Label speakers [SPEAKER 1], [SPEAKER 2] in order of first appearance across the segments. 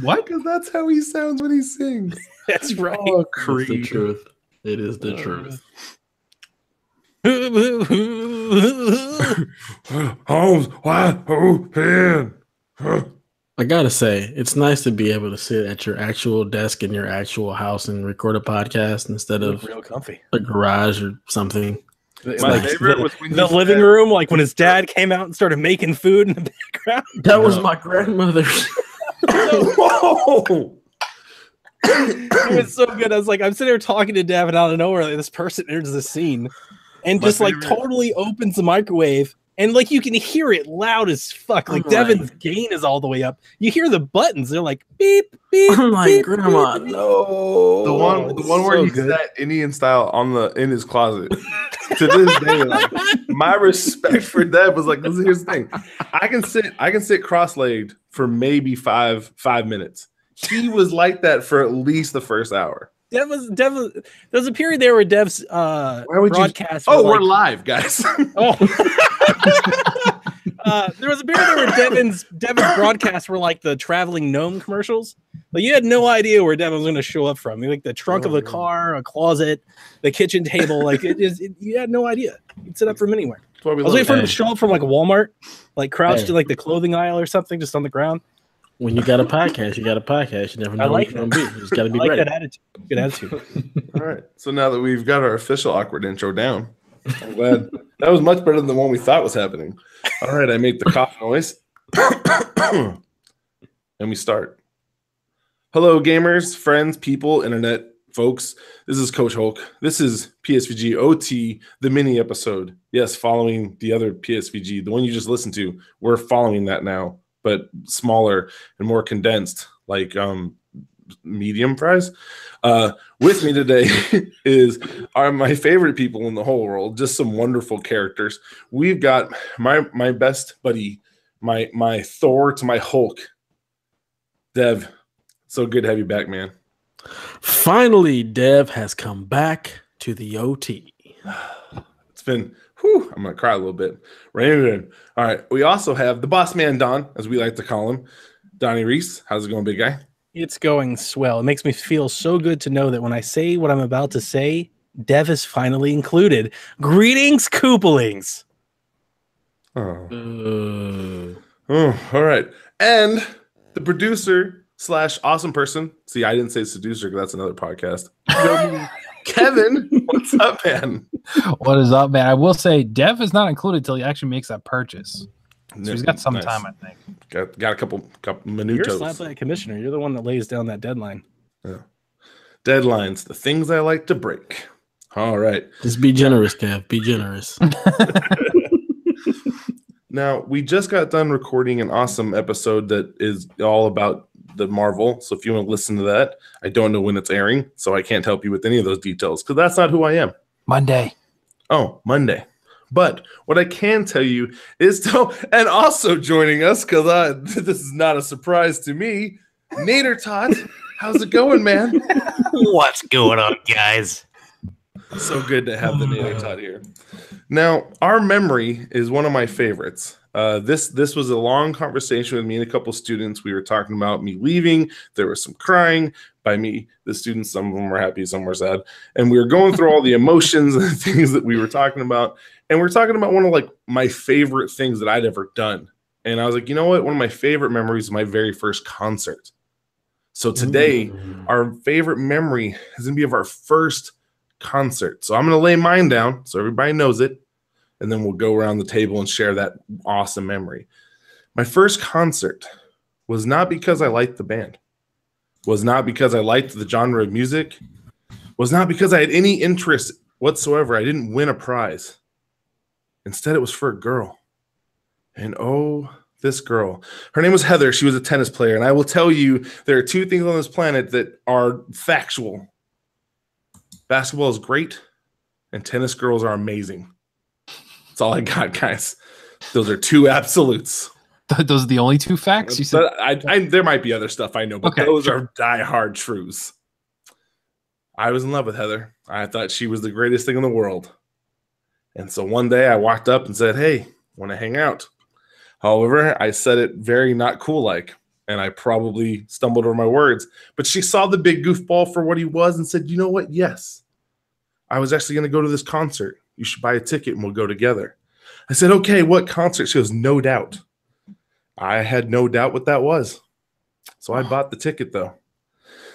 [SPEAKER 1] What?
[SPEAKER 2] Because that's how he sounds when he sings.
[SPEAKER 3] That's right.
[SPEAKER 2] Oh,
[SPEAKER 4] It's the truth. It is the truth.
[SPEAKER 2] Holmes, why? Oh, man.
[SPEAKER 4] I gotta say, it's nice to be able to sit at your actual desk in your actual house and record a podcast instead of
[SPEAKER 3] Real comfy.
[SPEAKER 4] a garage or something.
[SPEAKER 2] My favorite was when
[SPEAKER 3] the
[SPEAKER 2] he
[SPEAKER 3] living
[SPEAKER 2] said-
[SPEAKER 3] room, like when his dad came out and started making food in the background.
[SPEAKER 4] That was my grandmother's.
[SPEAKER 2] Whoa!
[SPEAKER 3] It was so good. I was like, I'm sitting there talking to Devin out of nowhere. Like, this person enters the scene and just like totally opens the microwave. And like you can hear it loud as fuck. Like Devin's gain is all the way up. You hear the buttons. They're like beep, beep.
[SPEAKER 4] I'm like,
[SPEAKER 3] beep,
[SPEAKER 4] Grandma,
[SPEAKER 3] beep.
[SPEAKER 4] no.
[SPEAKER 2] The one where he sat Indian style in his closet. To this day, like, my respect for Dev was like, here's the thing. I can sit cross-legged for maybe five minutes. He was like that for at least the first hour.
[SPEAKER 3] There was a period there where Dev's broadcast.
[SPEAKER 2] We're live, guys.
[SPEAKER 3] There was a period there where Devin's broadcasts were like the traveling gnome commercials. Like you had no idea where Devin was going to show up from. Like the trunk of a car, a closet, the kitchen table. Like you had no idea. You'd sit up from anywhere. I was waiting for him to show up from like a Walmart, like crouched in like the clothing aisle or something, just on the ground.
[SPEAKER 4] When you got a podcast, you got a podcast. You never know what you're going to be. You just got to be ready.
[SPEAKER 3] That attitude. Good attitude.
[SPEAKER 2] All right. So now that we've got our official awkward intro down, I'm glad that was much better than the one we thought was happening. All right. I make the cough noise. And we start. Hello, gamers, friends, people, internet folks. This is Coach Hulk. This is Psvg Ot, the mini episode. Yes, following the other Psvg, the one you just listened to. We're following that now, but smaller and more condensed, like medium fries. With me today are my favorite people in the whole world, just some wonderful characters. We've got my best buddy, my Thor to my Hulk, Dev. So good to have you back, man.
[SPEAKER 4] Finally, Dev has come back to the OT.
[SPEAKER 2] It's been, I'm going to cry a little bit. Right. All right. We also have the boss man, Don, as we like to call him. Donnie Reese. How's it going, big guy?
[SPEAKER 3] It's going swell. It makes me feel so good to know that when I say what I'm about to say, Dev is finally included. Greetings, Koopalings.
[SPEAKER 2] All right. And the producer / awesome person. See, I didn't say seducer because that's another podcast. Kevin, what's up, man?
[SPEAKER 1] What is up, man? I will say Dev is not included till he actually makes that purchase. So he's got some time, I think.
[SPEAKER 2] Got a couple minutos.
[SPEAKER 3] You're slapped by a commissioner. You're the one that lays down that deadline.
[SPEAKER 2] Yeah. Deadlines, the things I like to break. All right.
[SPEAKER 4] Just be generous, Kev. Be generous.
[SPEAKER 2] Now, we just got done recording an awesome episode that is all about the Marvel. So if you want to listen to that, I don't know when it's airing, so I can't help you with any of those details because that's not who I am.
[SPEAKER 1] Monday.
[SPEAKER 2] Oh, Monday. But what I can tell you is and also joining us, because this is not a surprise to me, Nader Tot. How's it going, man?
[SPEAKER 5] What's going on, guys?
[SPEAKER 2] So good to have the Nader Tot here. Now, our memory is one of my favorites. This was a long conversation with me and a couple students. We were talking about me leaving. There was some crying by me, the students. Some of them were happy, some were sad. And we were going through all the emotions and things that we were talking about. And we're talking about one of like my favorite things that I'd ever done. And I was like, you know what? One of my favorite memories is my very first concert. So today, our favorite memory is going to be of our first concert. So I'm going to lay mine down so everybody knows it. And then we'll go around the table and share that awesome memory. My first concert was not because I liked the band, was not because I liked the genre of music, was not because I had any interest whatsoever. I didn't win a prize. Instead, it was for a girl. And oh, this girl. Her name was Heather. She was a tennis player. And I will tell you, there are two things on this planet that are factual. Basketball is great, and tennis girls are amazing. That's all I got, guys. Those are two absolutes.
[SPEAKER 1] Those are the only two facts you said?
[SPEAKER 2] There might be other stuff I know, but those are diehard truths. I was in love with Heather. I thought she was the greatest thing in the world. And so one day I walked up and said, hey, want to hang out? However, I said it very not cool like, and I probably stumbled over my words. But she saw the big goofball for what he was and said, you know what? Yes, I was actually going to go to this concert. You should buy a ticket and we'll go together. I said, okay, what concert? She goes, No Doubt. I had no doubt what that was. So I bought the ticket, though.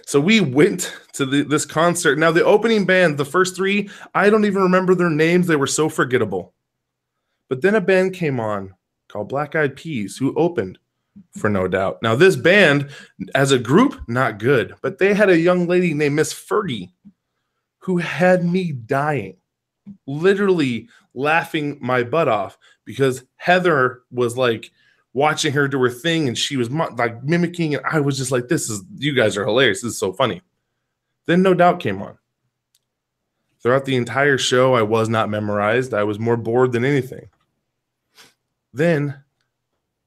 [SPEAKER 2] So we went to this concert. Now, the opening band, the first three, I don't even remember their names. They were so forgettable. But then a band came on called Black Eyed Peas who opened for No Doubt. Now, this band, as a group, not good. But they had a young lady named Miss Fergie who had me dying, literally laughing my butt off because Heather was like watching her do her thing and she was like mimicking, and I was just like, you guys are hilarious. This is so funny. Then No Doubt came on. Throughout the entire show, I was not memorized. I was more bored than anything. Then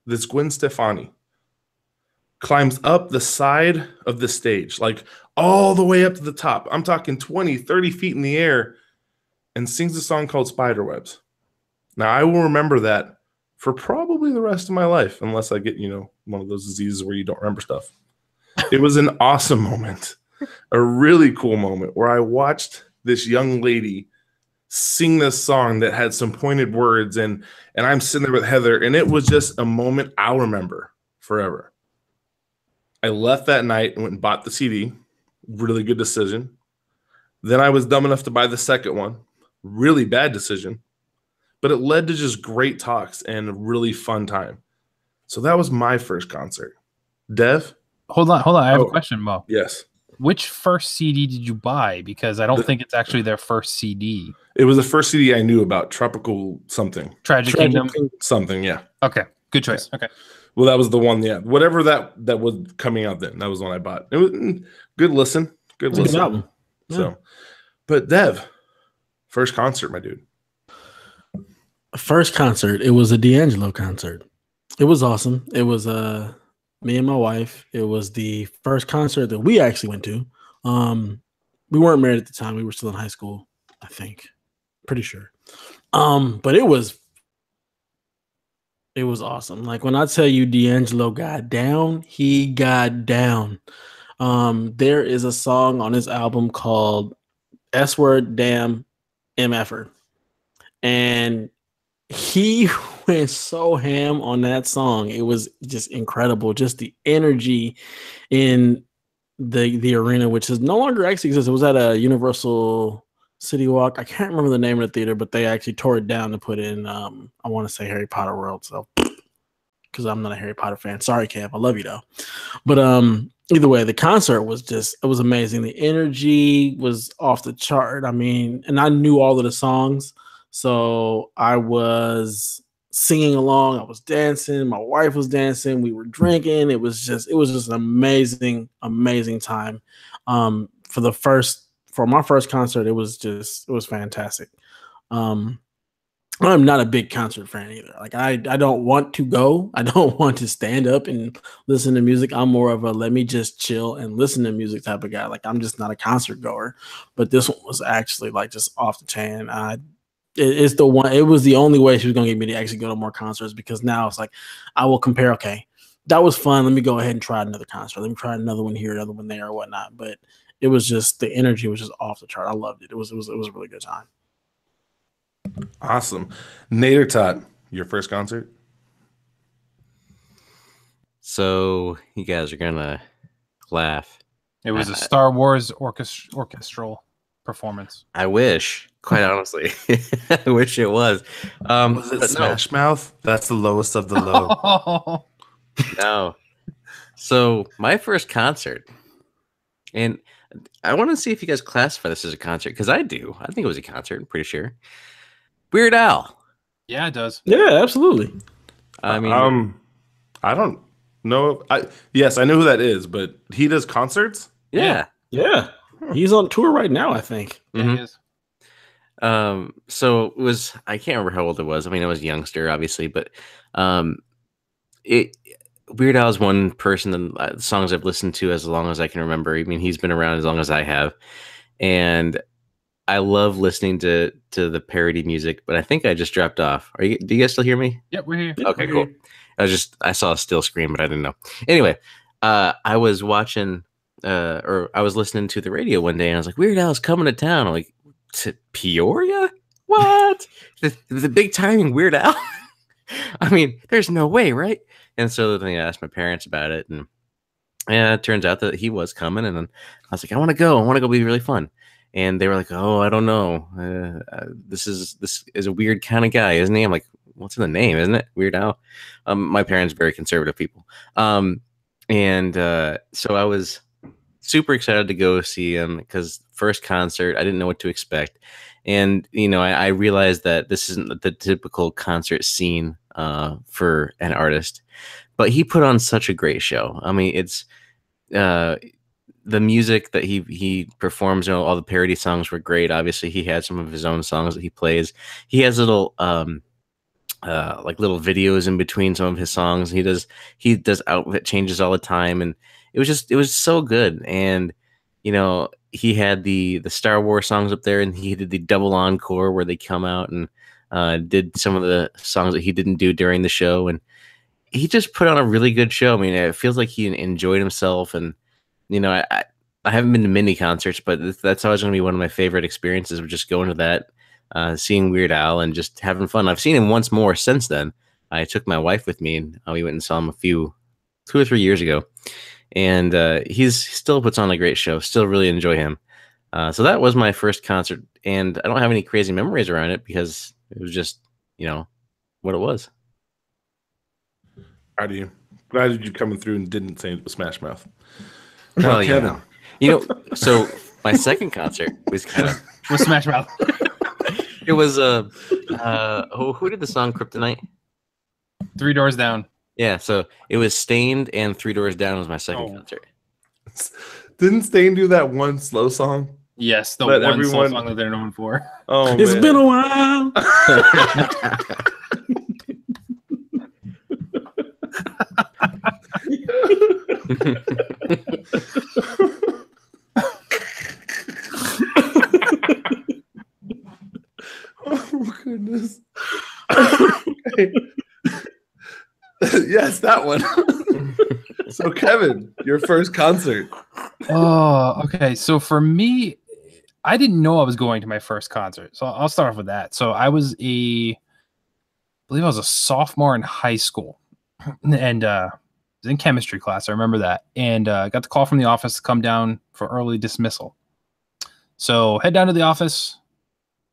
[SPEAKER 2] this Gwen Stefani climbs up the side of the stage, like all the way up to the top. I'm talking 20, 30 feet in the air, and sings a song called Spiderwebs. Now, I will remember that for probably the rest of my life, unless I get, one of those diseases where you don't remember stuff. It was an awesome moment, a really cool moment where I watched this young lady sing this song that had some pointed words, and I'm sitting there with Heather, and it was just a moment I'll remember forever. I left that night and went and bought the CD. Really good decision. Then I was dumb enough to buy the second one. Really bad decision. But it led to just great talks and a really fun time. So that was my first concert. Dev?
[SPEAKER 1] Hold on. I have a question, Mo.
[SPEAKER 2] Yes.
[SPEAKER 1] Which first CD did you buy? Because I don't think it's actually their first CD.
[SPEAKER 2] It was the first CD I knew about. Tropical something.
[SPEAKER 1] Tragic Kingdom?
[SPEAKER 2] Something, yeah.
[SPEAKER 1] Okay. Good choice.
[SPEAKER 2] Yeah.
[SPEAKER 1] Okay.
[SPEAKER 2] Well, that was the one, yeah. Whatever that was coming out then. That was the one I bought. It was good listen. Good listen. Good album. Yeah. So, but Dev, first concert, my dude.
[SPEAKER 4] First concert, it was a D'Angelo concert. It was awesome. It was me and my wife. It was the first concert that we actually went to. We weren't married at the time. We were still in high school, I think. Pretty sure. But it was awesome. Like when I tell you D'Angelo got down, he got down. There is a song on his album called S Word Damn MFer. And he went so ham on that song. It was just incredible. Just the energy in the arena, which is no longer actually exists. It was at a Universal City Walk. I can't remember the name of the theater, but they actually tore it down to put in, I want to say Harry Potter World. So, because I'm not a Harry Potter fan. Sorry, Cam. I love you though. But either way, the concert was it was amazing. The energy was off the chart. I mean, and I knew all of the songs. So I was singing along. I was dancing. My wife was dancing. We were drinking. It was just an amazing, amazing time. For my first concert, it was fantastic. I'm not a big concert fan either. Like I don't want to go. I don't want to stand up and listen to music. I'm more of a let me just chill and listen to music type of guy. Like I'm just not a concert goer. But this one was actually like just off the chain. It's the one. It was the only way she was going to get me to actually go to more concerts, because now it's like I will compare. Okay, that was fun. Let me go ahead and try another concert. Let me try another one here, another one there, or whatnot. But it was just the energy was just off the chart. I loved it. It was a really good time.
[SPEAKER 2] Awesome. Nader Tot, your first concert?
[SPEAKER 5] So you guys are gonna laugh.
[SPEAKER 1] It was a Star Wars orchestral performance.
[SPEAKER 5] I wish, quite honestly. I wish it was.
[SPEAKER 2] Was it Smash Mouth? That's the lowest of the low.
[SPEAKER 5] No. So my first concert, and I want to see if you guys classify this as a concert, because I do. I think it was a concert, I'm pretty sure. Weird Al.
[SPEAKER 1] Yeah, it does.
[SPEAKER 4] Yeah, absolutely.
[SPEAKER 5] I mean,
[SPEAKER 2] I don't know. Yes, I know who that is, but he does concerts?
[SPEAKER 5] Yeah.
[SPEAKER 4] He's on tour right now, I think.
[SPEAKER 1] Yeah, he is.
[SPEAKER 5] So it was, I can't remember how old it was. I mean, I was a youngster, obviously, but Weird Al is one person and songs I've listened to as long as I can remember. I mean, he's been around as long as I have, and I love listening to the parody music. But I think I just dropped off. Do you guys still hear me?
[SPEAKER 1] Yep, we're here.
[SPEAKER 5] Okay, cool. I saw a still screen, but I didn't know. Anyway, I was watching or I was listening to the radio one day, and I was like, Weird Al's coming to town. I'm like, to Peoria? What? the big timing Weird Al? I mean, there's no way, right? And so then I asked my parents about it, and it turns out that he was coming, and then I was like, I want to go. It'll be really fun. And they were like, oh, I don't know. This is a weird kind of guy, isn't he? I'm like, what's in the name, isn't it? Weird Al. My parents are very conservative people. So I was super excited to go see him because first concert, I didn't know what to expect. And, I realized that this isn't the typical concert scene for an artist, but he put on such a great show. I mean, it's the music that he performs, all the parody songs were great. Obviously, he had some of his own songs that he plays. He has little like little videos in between some of his songs. He does outfit changes all the time, and it was so good. And he had the Star Wars songs up there, and he did the double encore where they come out and did some of the songs that he didn't do during the show, and he just put on a really good show. I mean, it feels like he enjoyed himself, and I haven't been to many concerts, but that's always going to be one of my favorite experiences of just going to that, seeing Weird Al and just having fun. I've seen him once more since then. I took my wife with me, and we went and saw him 2 or 3 years ago. And he still puts on a great show. Still really enjoy him. So that was my first concert, and I don't have any crazy memories around it because it was just, what it was.
[SPEAKER 2] How do you? Glad that you coming through and didn't say it was Smash Mouth.
[SPEAKER 5] Well, Kevin. So my second concert was kind of
[SPEAKER 1] with Smash Mouth.
[SPEAKER 5] It was who did the song Kryptonite?
[SPEAKER 1] 3 Doors Down.
[SPEAKER 5] Yeah, so it was Stained and 3 Doors Down was my second concert.
[SPEAKER 2] Didn't Stained do that one slow song?
[SPEAKER 1] Yes, the one slow song that they're known for.
[SPEAKER 2] Oh,
[SPEAKER 4] it's been a while.
[SPEAKER 2] Oh goodness. Okay. Yes, that one. So Kevin, your first concert.
[SPEAKER 1] Oh, okay. So for me, I didn't know I was going to my first concert. So I'll start off with that. So I believe I was a sophomore in high school, and I was in chemistry class. I remember that, and I got the call from the office to come down for early dismissal. So head down to the office,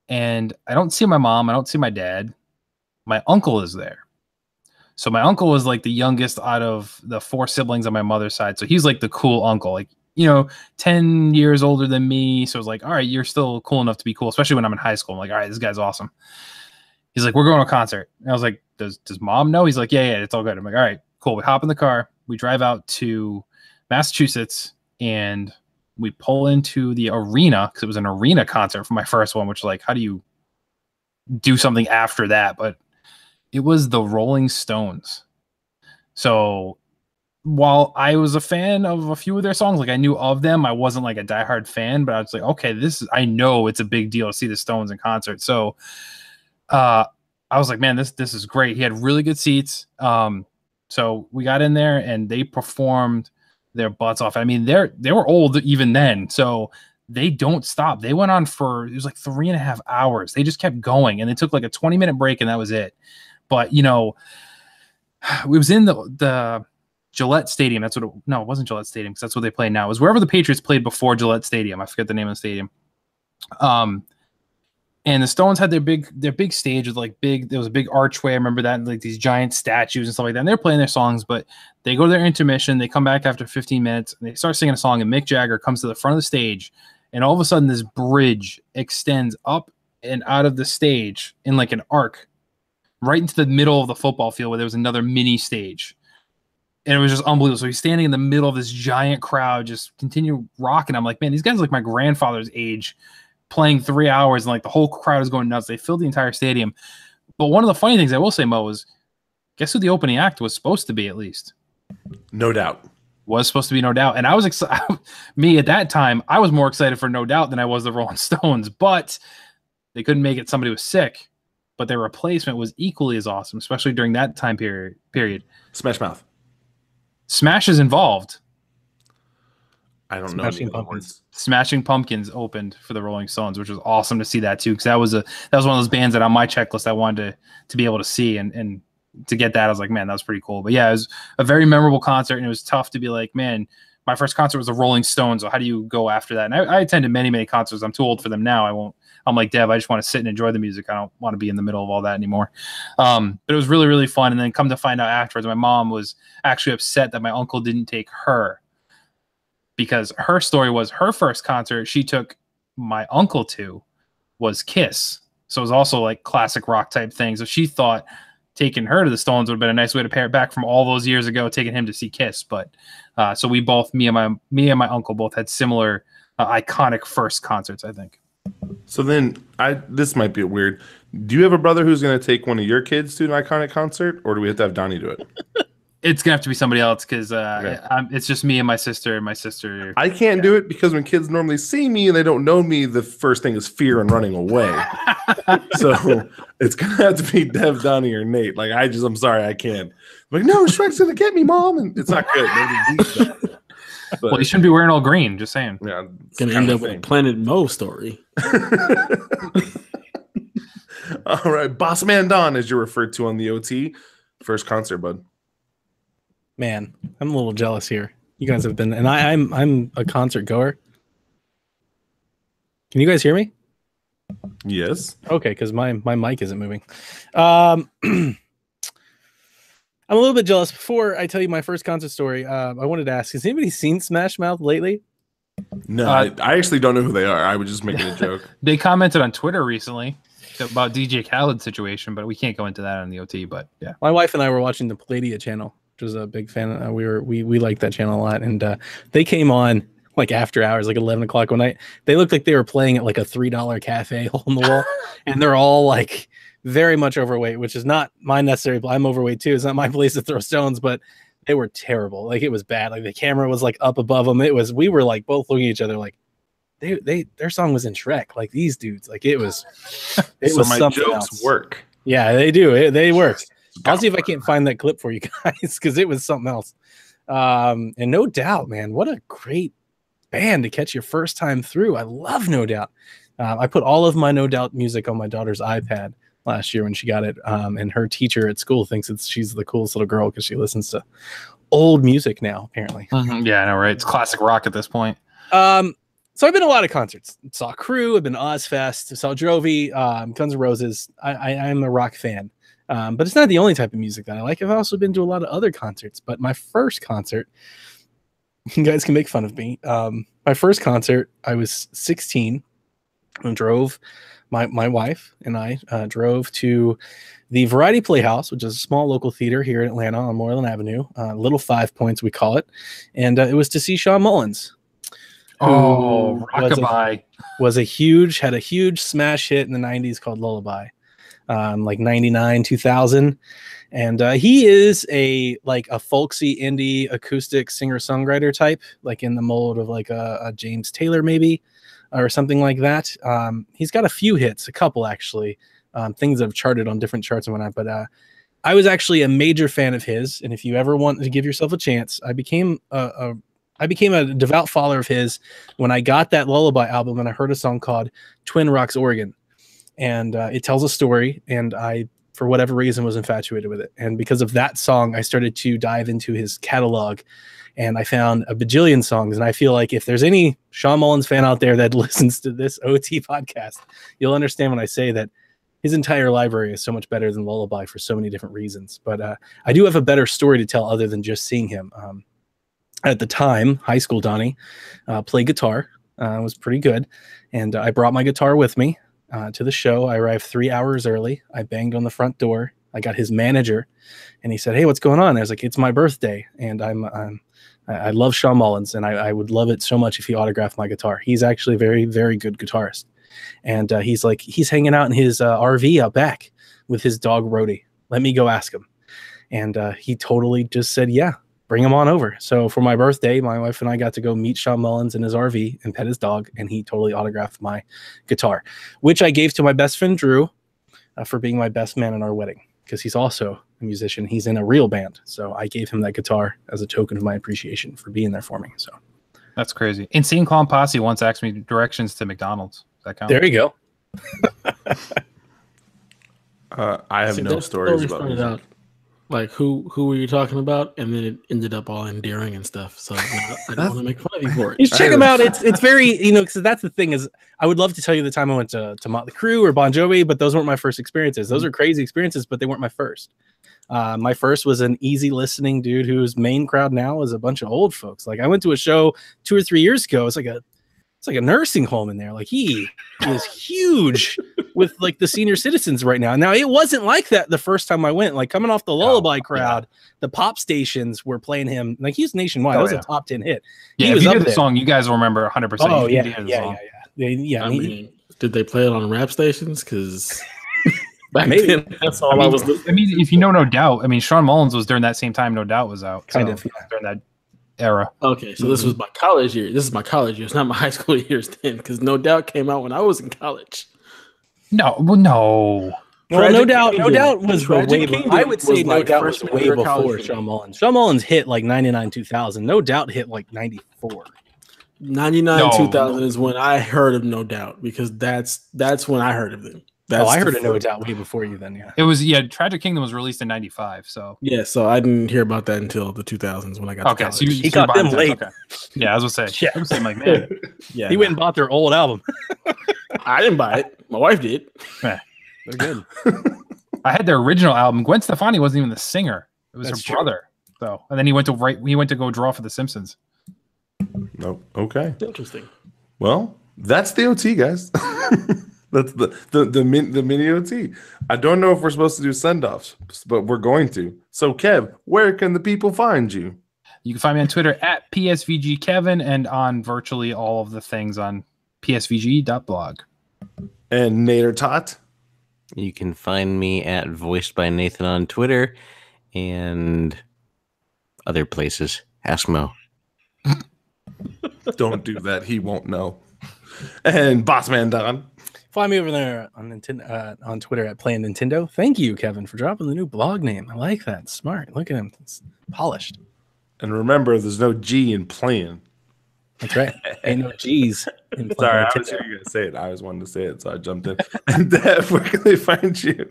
[SPEAKER 1] and I don't see my mom. I don't see my dad. My uncle is there. So my uncle was like the youngest out of the 4 siblings on my mother's side. So he's like the cool uncle, like, 10 years older than me. So it's like, all right, you're still cool enough to be cool, especially when I'm in high school. I'm like, all right, this guy's awesome. He's like, we're going to a concert. And I was like, does mom know? He's like, yeah, it's all good. I'm like, all right, cool. We hop in the car. We drive out to Massachusetts, and we pull into the arena because it was an arena concert for my first one, which, like, how do you do something after that? But it was the Rolling Stones. So while I was a fan of a few of their songs, like I knew of them, I wasn't like a diehard fan, but I was like, okay, I know it's a big deal to see the Stones in concert. So I was like, man, this is great. He had really good seats. So we got in there and they performed their butts off. I mean, they were old even then, so they don't stop. They went on for, it was like 3.5 hours. They just kept going, and they took like a 20-minute break, and that was it. But it was in the Gillette Stadium. It wasn't Gillette Stadium because that's what they play now. It was wherever the Patriots played before Gillette Stadium. I forget the name of the stadium. And the Stones had their big stage with there was a big archway. I remember that, and like these giant statues and stuff like that. And they're playing their songs, but they go to their intermission. They come back after 15 minutes, and they start singing a song. And Mick Jagger comes to the front of the stage, and all of a sudden, this bridge extends up and out of the stage in like an arc, right into the middle of the football field where there was another mini stage. And it was just unbelievable. So he's standing in the middle of this giant crowd, just continue rocking. I'm like, man, these guys are like my grandfather's age, playing 3 hours, and like the whole crowd is going nuts. They filled the entire stadium. But one of the funny things I will say, Mo, is guess who the opening act was supposed to be, at least?
[SPEAKER 2] No Doubt.
[SPEAKER 1] Was supposed to be No Doubt. And I was excited. Me at that time, I was more excited for No Doubt than I was the Rolling Stones, but they couldn't make it. Somebody was sick. but their replacement was equally as awesome, especially during that time period.
[SPEAKER 2] Smash Mouth.
[SPEAKER 1] Smash is involved.
[SPEAKER 2] I don't
[SPEAKER 3] Smashing
[SPEAKER 2] know the other
[SPEAKER 3] Pumpkins.
[SPEAKER 2] words.
[SPEAKER 1] Smashing Pumpkins opened for the Rolling Stones, which was awesome to see that too, because that was one of those bands that on my checklist I wanted to be able to see, and to get that I was like, man, that was pretty cool. But yeah, it was a very memorable concert, and it was tough to be like, man, my first concert was the Rolling Stones, so how do you go after that? And I attended many concerts. I'm too old for them now. I'm like Dev, I just want to sit and enjoy the music. I don't want to be in the middle of all that anymore. But it was really fun. And then come to find out afterwards, my mom was actually upset that my uncle didn't take her, because her story was her first concert she took my uncle to was Kiss. So it was also like classic rock type thing. So she thought taking her to the Stones would have been a nice way to pay it back from all those years ago, taking him to see Kiss. But so we both, me and my uncle both had similar iconic first concerts, I think.
[SPEAKER 2] So then, this might be weird. Do you have a brother who's going to take one of your kids to an iconic concert, or do we have to have Donnie do it?
[SPEAKER 1] It's gonna have to be somebody else, because
[SPEAKER 2] Okay.
[SPEAKER 1] it's just me and my sister. And my sister,
[SPEAKER 2] I can't do it because when kids normally see me and they don't know me, the first thing is fear and running away. So it's gonna have to be Dev, Donnie, or Nate. Like I'm sorry, I can't. I'm like, no, Shrek's gonna get me, Mom, and it's not good. Nobody beats that. But,
[SPEAKER 1] well, you shouldn't be wearing all green. Just saying.
[SPEAKER 2] yeah, it's
[SPEAKER 4] Gonna
[SPEAKER 2] kind
[SPEAKER 4] end
[SPEAKER 2] of
[SPEAKER 4] up with a
[SPEAKER 2] thing.
[SPEAKER 4] Planet Mo story.
[SPEAKER 2] All right, Boss Man Don, as you're referred to on the OT, first concert, bud.
[SPEAKER 3] Man, I'm a little jealous here. You guys have been, and I'm a concert goer. Can you guys hear me?
[SPEAKER 2] Yes.
[SPEAKER 3] Okay, because my mic isn't moving. I'm a little bit jealous. Before I tell you my first concert story, I wanted to ask: has anybody seen Smash Mouth lately?
[SPEAKER 2] No, I actually don't know who they are. I was just making a joke.
[SPEAKER 1] They commented on Twitter recently about DJ Khaled's situation, but we can't go into that on the OT. But yeah,
[SPEAKER 3] My wife and I were watching the Palladia channel, which was a big fan. We liked that channel a lot, and they came on like after hours, like 11 o'clock one night. They looked like they were playing at like a $3 cafe hole in the wall, and they're all like very much overweight, which is not my necessary. I'm overweight too. It's not my place to throw stones, but they were terrible. Like it was bad. Like the camera was like up above them. We were like both looking at each other like their song was in Shrek. Like these dudes, like it was
[SPEAKER 2] So
[SPEAKER 3] was
[SPEAKER 2] my
[SPEAKER 3] something
[SPEAKER 2] jokes
[SPEAKER 3] else.
[SPEAKER 2] work.
[SPEAKER 3] Yeah, they do. They work. I'll see if I can't find that clip for you guys, because it was something else. And No Doubt, man, what a great band to catch your first time through. I love No Doubt. I put all of my No Doubt music on my daughter's iPad last year when she got it. And her teacher at school thinks she's the coolest little girl because she listens to old music now, apparently.
[SPEAKER 1] yeah, I know, right? It's classic rock at this point.
[SPEAKER 3] So I've been to a lot of concerts. Saw Crew, I've been to Ozfest, saw Jovi, Guns N' Roses. I'm a rock fan. But it's not the only type of music that I like. I've also been to a lot of other concerts. But my first concert, you guys can make fun of me. My first concert, I was 16 and drove. My wife and I drove to the Variety Playhouse, which is a small local theater here in Atlanta on Moreland Avenue. Little 5 Points, we call it. And it was to see Shawn Mullins.
[SPEAKER 1] Oh, Rockabye.
[SPEAKER 3] Had a huge smash hit in the 90s called Lullaby. Like 99, 2000. And he is a folksy indie acoustic singer-songwriter type, like in the mold of like a James Taylor maybe, or something like that. He's got a few hits, a couple actually, things that have charted on different charts and whatnot. But I was actually a major fan of his, and if you ever want to give yourself a chance, I became a devout follower of his when I got that Lullaby album and I heard a song called Twin Rocks, Oregon. And it tells a story, and I, for whatever reason, was infatuated with it. And because of that song, I started to dive into his catalog, and I found a bajillion songs. And I feel like if there's any Shawn Mullins fan out there that listens to this OT podcast, you'll understand when I say that his entire library is so much better than Lullaby for so many different reasons. But I do have a better story to tell other than just seeing him. At the time, high school Donnie played guitar, was pretty good. And I brought my guitar with me to the show. I arrived 3 hours early. I banged on the front door. I got his manager, and he said, "Hey, what's going on?" I was like, "It's my birthday, and I love Shawn Mullins, and I would love it so much if he autographed my guitar." He's actually a very, very good guitarist, and he's hanging out in his RV out back with his dog Rhodey. Let me go ask him, and he totally just said, "Yeah, bring him on over." So for my birthday, my wife and I got to go meet Shawn Mullins in his RV and pet his dog, and he totally autographed my guitar, which I gave to my best friend Drew, for being my best man in our wedding, because he's also a musician. He's in a real band. So I gave him that guitar as a token of my appreciation for being there for me. So
[SPEAKER 1] That's crazy. Insane Clown Posse once asked me directions to McDonald's. Does that count?
[SPEAKER 3] there you go.
[SPEAKER 2] I have no
[SPEAKER 4] that
[SPEAKER 2] stories
[SPEAKER 4] story
[SPEAKER 2] about
[SPEAKER 4] started
[SPEAKER 2] music.
[SPEAKER 4] out, like who were you talking about, and then it ended up all endearing and stuff. So I don't want to make fun of you for
[SPEAKER 3] You
[SPEAKER 4] it.
[SPEAKER 3] should check him out. It's very, because that's the thing is, I would love to tell you the time I went to Motley Crue or Bon Jovi, but those weren't my first experiences. Those are crazy experiences, but they weren't my first. My first was an easy listening dude whose main crowd now is a bunch of old folks. Like I went to a show 2 or 3 years ago. It's like a nursing home in there. Like he is huge with like the senior citizens right now. Now it wasn't like that the first time I went. Like coming off the Lullaby crowd, the pop stations were playing him. Like he's nationwide. That was a top 10 hit.
[SPEAKER 1] Yeah,
[SPEAKER 3] He
[SPEAKER 1] if
[SPEAKER 3] was
[SPEAKER 1] you
[SPEAKER 3] up
[SPEAKER 1] hear the
[SPEAKER 3] there.
[SPEAKER 1] song, you guys will remember 100%.
[SPEAKER 3] Oh
[SPEAKER 1] You
[SPEAKER 3] yeah,
[SPEAKER 1] need to hear the
[SPEAKER 3] yeah,
[SPEAKER 1] song.
[SPEAKER 3] yeah.
[SPEAKER 4] I mean, did they play it on rap stations? Because back
[SPEAKER 3] Maybe.
[SPEAKER 4] then, that's all I was listening.
[SPEAKER 1] I mean, if you know No Doubt, I mean, Sean Mullins was during that same time No Doubt was out.
[SPEAKER 3] Kind
[SPEAKER 1] so,
[SPEAKER 3] of, yeah.
[SPEAKER 1] during that era.
[SPEAKER 4] Okay, so this was my college year. This is my college years, not my high school years then, because No Doubt came out when I was in college.
[SPEAKER 1] No, well, no.
[SPEAKER 3] Well,
[SPEAKER 4] Tragic
[SPEAKER 3] No Doubt was
[SPEAKER 4] Tragic
[SPEAKER 3] way.
[SPEAKER 4] Kingdom
[SPEAKER 3] I would say
[SPEAKER 4] was
[SPEAKER 3] No
[SPEAKER 4] like
[SPEAKER 3] Doubt was
[SPEAKER 4] freshman
[SPEAKER 3] way
[SPEAKER 4] year of
[SPEAKER 3] before
[SPEAKER 4] college for
[SPEAKER 3] Sean
[SPEAKER 4] me.
[SPEAKER 3] Mullins. Sean Mullins hit like 99, 2000. No Doubt hit like 94.
[SPEAKER 4] 99,
[SPEAKER 1] No.
[SPEAKER 4] 2000 is when I heard of No Doubt, because that's when I heard of them. That's
[SPEAKER 3] I
[SPEAKER 4] the
[SPEAKER 3] heard of No
[SPEAKER 4] first-
[SPEAKER 3] Doubt way before you then. Yeah.
[SPEAKER 1] It was, Tragic Kingdom was released in 95. So,
[SPEAKER 4] Yeah, so I didn't hear about that until the 2000s when I got to
[SPEAKER 1] okay.
[SPEAKER 4] college.
[SPEAKER 1] So
[SPEAKER 3] He got them late.
[SPEAKER 1] Okay. Yeah, I was going to say.
[SPEAKER 3] Yeah.
[SPEAKER 1] I was saying, like, man.
[SPEAKER 4] yeah,
[SPEAKER 3] He went and bought their old album.
[SPEAKER 4] I didn't buy it. My wife did.
[SPEAKER 3] They're good.
[SPEAKER 1] I had their original album. Gwen Stefani wasn't even the singer. It was
[SPEAKER 3] That's
[SPEAKER 1] her
[SPEAKER 3] true.
[SPEAKER 1] brother. So, and then he went to go draw for The Simpsons.
[SPEAKER 2] Nope. Okay.
[SPEAKER 4] Interesting.
[SPEAKER 2] Well, that's the OT, guys. That's the mini OT. I don't know if we're supposed to do send-offs, but we're going to. So, Kev, where can the people find you?
[SPEAKER 1] You can find me on Twitter at PSVGKevin and on virtually all of the things on psvg.blog.
[SPEAKER 2] And Nader Tot.
[SPEAKER 5] You can find me at Voiced by Nathan on Twitter and other places. Ask Mo.
[SPEAKER 2] Don't do that. He won't know. And Bossman Don.
[SPEAKER 3] Find me over there on Nintendo, on Twitter at Playing Nintendo. Thank you, Kevin, for dropping the new blog name. I like that. Smart. Look at him. It's polished.
[SPEAKER 2] And remember, there's no G in playing.
[SPEAKER 3] That's right. Ain't no G's in Playing
[SPEAKER 2] Sorry, I was
[SPEAKER 3] Nintendo.
[SPEAKER 2] sure you were going to say it. I always wanted to say it, so I jumped in. And Dev, where can they find you?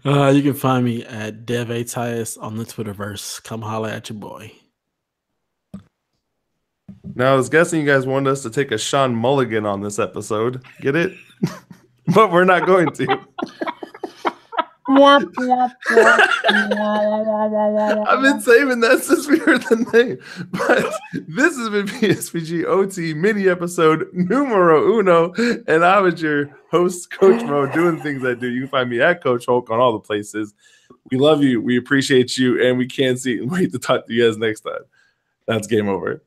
[SPEAKER 4] You can find me at Dev Atias on the Twitterverse. Come holla at your boy.
[SPEAKER 2] Now, I was guessing you guys wanted us to take a Sean Mulligan on this episode. Get it? But we're not going to. I've been saving that since we heard the name. But this has been PSVG OT mini episode numero uno. And I was your host, Coach Mo, doing things I do. You can find me at Coach Hulk on all the places. We love you. We appreciate you. And we can't wait to talk to you guys next time. That's game over.